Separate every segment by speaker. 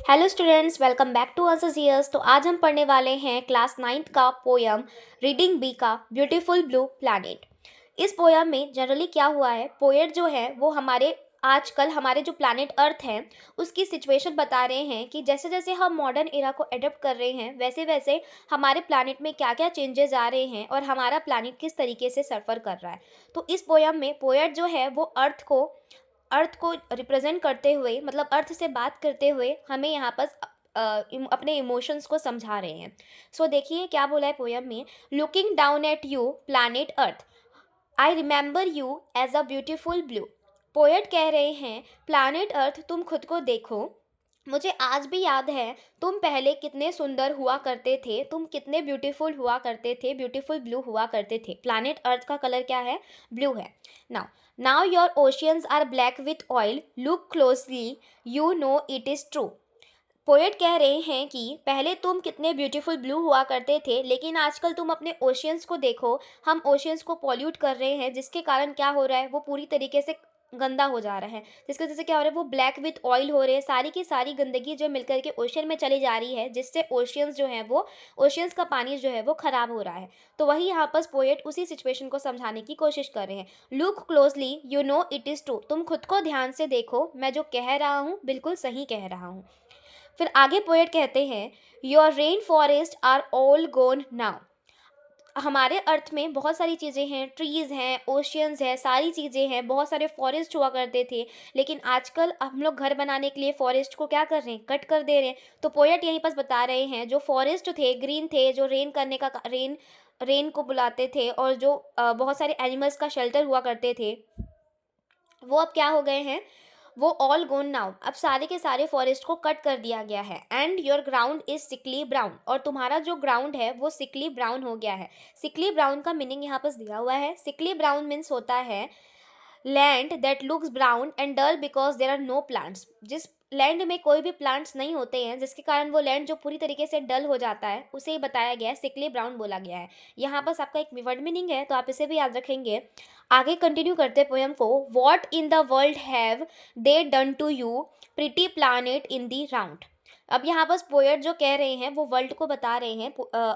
Speaker 1: Hello students, welcome back to answers here's. तो आज हम पढ़ने वाले हैं क्लास 9th का पोयम रीडिंग बी का ब्यूटीफुल ब्लू प्लैनेट। इस पोयम में जनरली क्या हुआ है, पोएट जो है वो आजकल हमारे जो प्लैनेट अर्थ है उसकी सिचुएशन बता रहे हैं कि जैसे जैसे हम मॉडर्न एरा को एडप्ट कर रहे हैं वैसे वैसे हमारे प्लैनेट में क्या क्या चेंजेस आ रहे हैं और हमारा प्लैनेट किस तरीके से सफ़र कर रहा है। तो इस पोयम में पोएट जो है वो अर्थ को रिप्रेजेंट करते हुए, मतलब अर्थ से बात करते हुए हमें यहाँ पर अपने इमोशंस को समझा रहे हैं। सो देखिए क्या बोला है पोयम में। Looking down at you planet earth, I remember you as a beautiful blue. Poet कह रहे हैं प्लैनेट अर्थ तुम खुद को देखो, मुझे आज भी याद है तुम पहले कितने सुंदर हुआ करते थे, तुम कितने ब्यूटीफुल हुआ करते थे, ब्यूटीफुल ब्लू हुआ करते थे। प्लैनेट अर्थ का कलर क्या है? ब्लू है। Now now your oceans are black with oil, look closely, you know it is true. Poet कह रहे हैं कि पहले तुम कितने ब्यूटीफुल ब्लू हुआ करते थे, लेकिन आजकल तुम अपने ओशियंस को देखो, हम ओशियंस को पॉल्यूट कर रहे हैं, जिसके कारण क्या हो रहा है, वो पूरी तरीके से गंदा हो जा रहा है। जिसकी वजह से क्या हो रहा है, वो ब्लैक विथ ऑयल हो रहे हैं। सारी की सारी गंदगी जो मिलकर के ओशियन में चली जा रही है, जिससे ओशियंस जो है वो ओशियंस का पानी जो है वो खराब हो रहा है। तो वही यहाँ पर पोएट उसी सिचुएशन को समझाने की कोशिश कर रहे हैं। Look closely, you know it is true. तुम खुद को ध्यान से देखो, मैं जो कह रहा हूँ बिल्कुल सही कह रहा हूँ। फिर आगे पोएट कहते हैं your rain forest are all gone now. हमारे अर्थ में बहुत सारी चीज़ें हैं, ट्रीज़ हैं, ओशियंस है, सारी चीज़ें हैं, बहुत सारे फॉरेस्ट हुआ करते थे, लेकिन आजकल हम लोग घर बनाने के लिए फॉरेस्ट को क्या कर रहे हैं, कट कर दे रहे हैं। तो पोएट यहीं पर बता रहे हैं जो फॉरेस्ट थे, ग्रीन थे, जो रेन करने का रेन को बुलाते थे, और जो बहुत सारे एनिमल्स का शेल्टर हुआ करते थे, वो अब क्या हो गए हैं, वो ऑल गोन नाउ। अब सारे के सारे फॉरेस्ट को कट कर दिया गया है। And your ground is sickly brown, और तुम्हारा जो ग्राउंड है वो सिकली ब्राउन हो गया है। सिकली ब्राउन का मीनिंग यहाँ पर दिया हुआ है। सिकली ब्राउन मीन्स होता है land that looks brown and dull because there are no plants. जिस लैंड में कोई भी प्लांट्स नहीं होते हैं, जिसके कारण वो लैंड जो पूरी तरीके से डल हो जाता है, उसे ही बताया गया है, सिकली ब्राउन बोला गया है। यहाँ बस आपका एक वर्ड मीनिंग है, तो आप इसे भी याद रखेंगे। आगे कंटिन्यू करते पोएम को। What in the world have they done to you, pretty planet in the round. अब यहाँ बस पोएट जो कह रहे हैं वो वर्ल्ड को बता रहे हैं,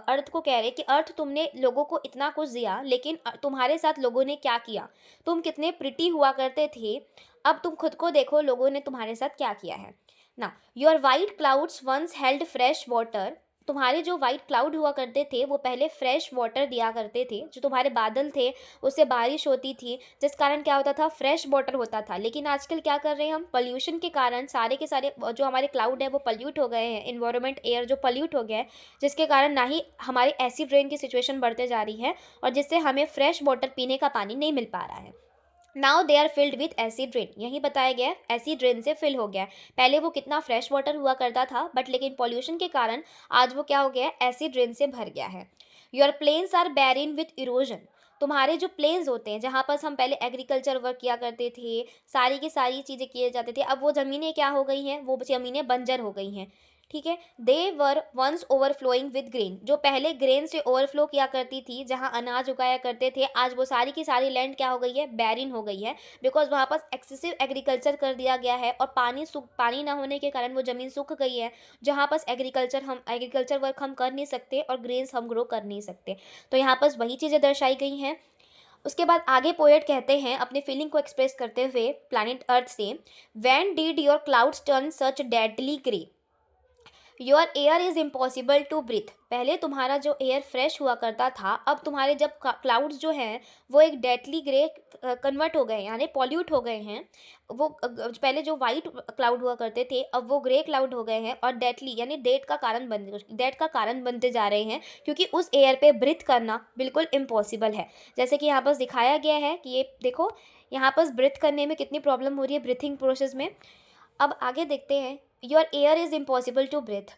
Speaker 1: अर्थ को कह रहे हैं कि अर्थ तुमने लोगों को इतना कुछ दिया, लेकिन तुम्हारे साथ लोगों ने क्या किया। तुम कितने प्रिटी हुआ करते थे, अब तुम खुद को देखो, लोगों ने तुम्हारे साथ क्या किया है ना। Your white clouds once held fresh water. तुम्हारे जो वाइट क्लाउड हुआ करते थे वो पहले फ्रेश वाटर दिया करते थे। जो तुम्हारे बादल थे उससे बारिश होती थी, जिस कारण क्या होता था, फ्रेश वाटर होता था। लेकिन आजकल क्या कर रहे हैं हम, पोल्यूशन के कारण सारे के सारे जो हमारे क्लाउड है वो पल्यूट हो गए हैं, इन्वायरमेंट एयर जो पल्यूट हो गया है, जिसके कारण ना ही हमारी एसिड रेन की सिचुएशन बढ़ते जा रही है, और जिससे हमें फ्रेश वाटर पीने का पानी नहीं मिल पा रहा है। Now they are filled with acid rain, यही बताया गया है, एसिड रेन से फिल हो गया है। पहले वो कितना फ्रेश वाटर हुआ करता था, बट लेकिन पॉल्यूशन के कारण आज वो क्या हो गया है, एसिड रेन से भर गया है। Your plains are barren with erosion. तुम्हारे जो प्लेन्स होते हैं, जहाँ पर हम पहले एग्रीकल्चर वर्क किया करते थे, सारी की सारी चीज़ें किए जाते थे, अब वो ज़मीनें क्या हो गई हैं, वो ज़मीनें बंजर हो गई हैं। ठीक है। They were once overflowing with grain, जो पहले ग्रेन से ओवरफ्लो किया करती थी, जहाँ अनाज उगाया करते थे, आज वो सारी की सारी लैंड क्या हो गई है, बैरिन हो गई है, बिकॉज वहाँ पर एक्सेसिव एग्रीकल्चर कर दिया गया है, और पानी ना होने के कारण वो ज़मीन सूख गई है, जहाँ पर एग्रीकल्चर वर्क हम कर नहीं सकते और ग्रेन्स हम ग्रो कर नहीं सकते। तो यहाँ पर वही चीज़ें दर्शाई गई हैं। उसके बाद आगे पोएट कहते हैं अपने फीलिंग को एक्सप्रेस करते हुए प्लैनेट अर्थ से, when did your clouds turn such deadly grey, your air is impossible to breathe. पहले तुम्हारा जो एयर फ्रेश हुआ करता था, अब तुम्हारे जब क्लाउड्स जो हैं वो एक डेडली ग्रे कन्वर्ट हो गए, यानी पॉल्यूट हो गए हैं। वो पहले जो वाइट क्लाउड हुआ करते थे, अब वो ग्रे क्लाउड हो गए हैं, और डेडली यानी डेथ का कारण बनते जा रहे हैं, क्योंकि उस एयर पे ब्रीथ करना बिल्कुल इम्पॉसिबल है। जैसे कि यहाँ पर दिखाया गया है कि ये देखो, यहाँ पर ब्रीथ करने में कितनी प्रॉब्लम हो रही है ब्रीथिंग प्रोसेस में। अब आगे देखते हैं, your air is impossible to breathe.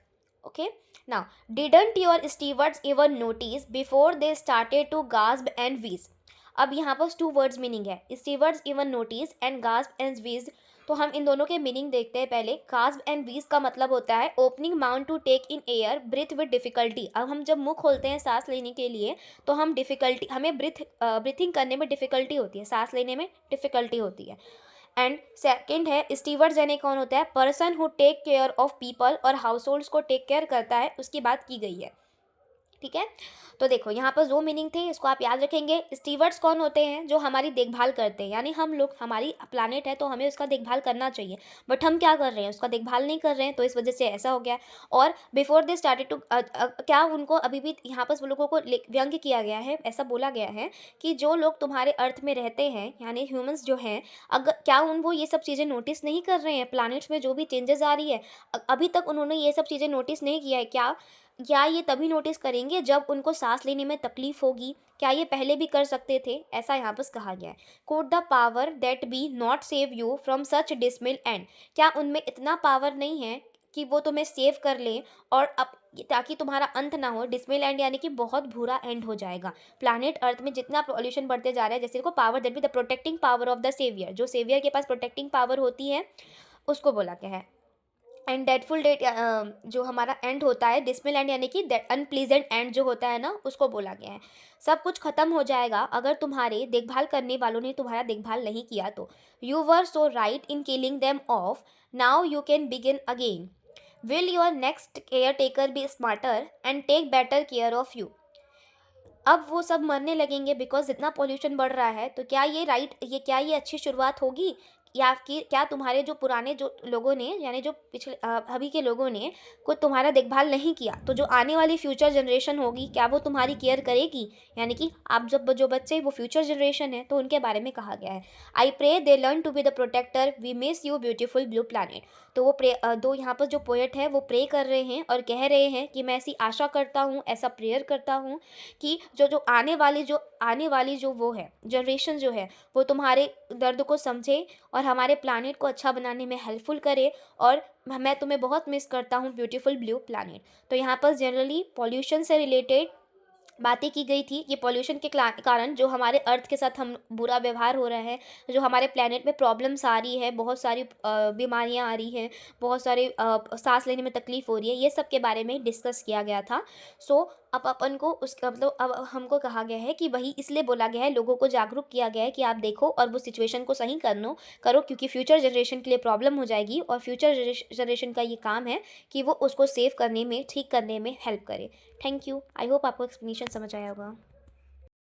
Speaker 1: Okay. Now didn't your stewards even notice before they started to gasp and wheeze. अब यहाँ पर टू वर्ड्स मीनिंग है, stewards even notice and gasp and wheeze. तो हम इन दोनों के मीनिंग देखते हैं पहले। गास्प एंड वीज का मतलब होता है opening mouth to take in air, breathe with difficulty. अब हम जब मुंह खोलते हैं सांस लेने के लिए, तो हमें ब्रीथिंग करने में डिफिकल्टी होती है, सांस लेने में डिफिकल्टी होती है। एंड सेकंड है स्टीवर्ड्स, यानी कौन होता है, person who take care of people और हाउस होल्ड्स को टेक केयर करता है, उसकी बात की गई है। ठीक है, तो देखो यहाँ पर दो मीनिंग थे, इसको आप याद रखेंगे। स्टीवर्ड्स कौन होते हैं, जो हमारी देखभाल करते हैं, यानी हम लोग, हमारी प्लानेट है तो हमें उसका देखभाल करना चाहिए, बट हम क्या कर रहे हैं, उसका देखभाल नहीं कर रहे हैं, तो इस वजह से ऐसा हो गया है। और बिफोर दे स्टार्टेड टू, क्या उनको अभी भी यहाँ पर लोगों को व्यंग्य किया गया है, ऐसा बोला गया है कि जो लोग तुम्हारे अर्थ में रहते हैं, यानी ह्यूमंस जो हैं, अगर क्या उन वो ये सब चीज़ें नोटिस नहीं कर रहे हैं, प्लानट्स में जो भी चेंजेस आ रही है, अभी तक उन्होंने ये सब चीज़ें नोटिस नहीं किया है क्या? क्या ये तभी नोटिस करेंगे जब उनको सांस लेने में तकलीफ होगी? क्या ये पहले भी कर सकते थे? ऐसा यहाँ पर कहा गया है। Could the power that be not save you from such dismal end, क्या उनमें इतना पावर नहीं है कि वो तुम्हें सेव कर ले, और अब ताकि तुम्हारा अंत ना हो। डिसमिल एंड यानी कि बहुत बुरा एंड हो जाएगा। प्लानेट अर्थ में जितना पॉल्यूशन बढ़ते जा रहा है, जैसे को power that be the protecting power of the saviour, जो सेवियर के पास प्रोटेक्टिंग पावर होती है, उसको बोला गया है। एंड डेटफुल डेट, जो हमारा एंड होता है, डिसमिल एंड यानी कि अनप्लीजेंट एंड जो होता है ना, उसको बोला गया है। सब कुछ खत्म हो जाएगा अगर तुम्हारे देखभाल करने वालों ने तुम्हारा देखभाल नहीं किया तो। You were so right in killing them off, now you can begin again. Will your next caretaker be smarter and take better care of you. अब वो सब मरने लगेंगे बिकॉज जितना पॉल्यूशन बढ़ रहा है, तो क्या ये राइट, ये क्या ये अच्छी शुरुआत होगी, या कि क्या तुम्हारे जो पुराने जो लोगों ने, यानी जो पिछले अभी के लोगों ने कोई तुम्हारा देखभाल नहीं किया, तो जो आने वाली फ्यूचर जनरेशन होगी, क्या वो तुम्हारी केयर करेगी? यानी कि आप जब जो बच्चे वो फ्यूचर जनरेशन है, तो उनके बारे में कहा गया है। I pray they learn to be the protector, we miss you beautiful blue planet. तो वो दो यहाँ पर जो पोएट है वो प्रे कर रहे हैं और कह रहे हैं कि मैं ऐसी आशा करता हूँ, ऐसा प्रेयर करता हूँ कि जो जो आने वाली जो वो है जनरेशन जो है, वो तुम्हारे दर्द को समझे और हमारे प्लानेट को अच्छा बनाने में हेल्पफुल करे। और मैं तुम्हें बहुत मिस करता हूँ ब्यूटीफुल ब्लू प्लानेट। तो यहाँ पर जनरली पॉल्यूशन से रिलेटेड बातें की गई थी कि पॉल्यूशन के कारण जो हमारे अर्थ के साथ हम बुरा व्यवहार हो रहा है, जो हमारे प्लेनेट में प्रॉब्लम्स आ रही है, बहुत सारी बीमारियां आ रही हैं, बहुत सारे सांस लेने में तकलीफ हो रही है, ये सब के बारे में डिस्कस किया गया था। सो अब अपन को उसका मतलब, अब हमको कहा गया है कि वही इसलिए बोला गया है, लोगों को जागरूक किया गया है कि आप देखो और वो सिचुएशन को सही करो, क्योंकि फ्यूचर जनरेशन के लिए प्रॉब्लम हो जाएगी, और फ्यूचर जनरेशन का ये काम है कि वो उसको सेव करने में, ठीक करने में हेल्प करे। Thank you. आई होप आपको एक्सप्लेनेशन समझ आया होगा।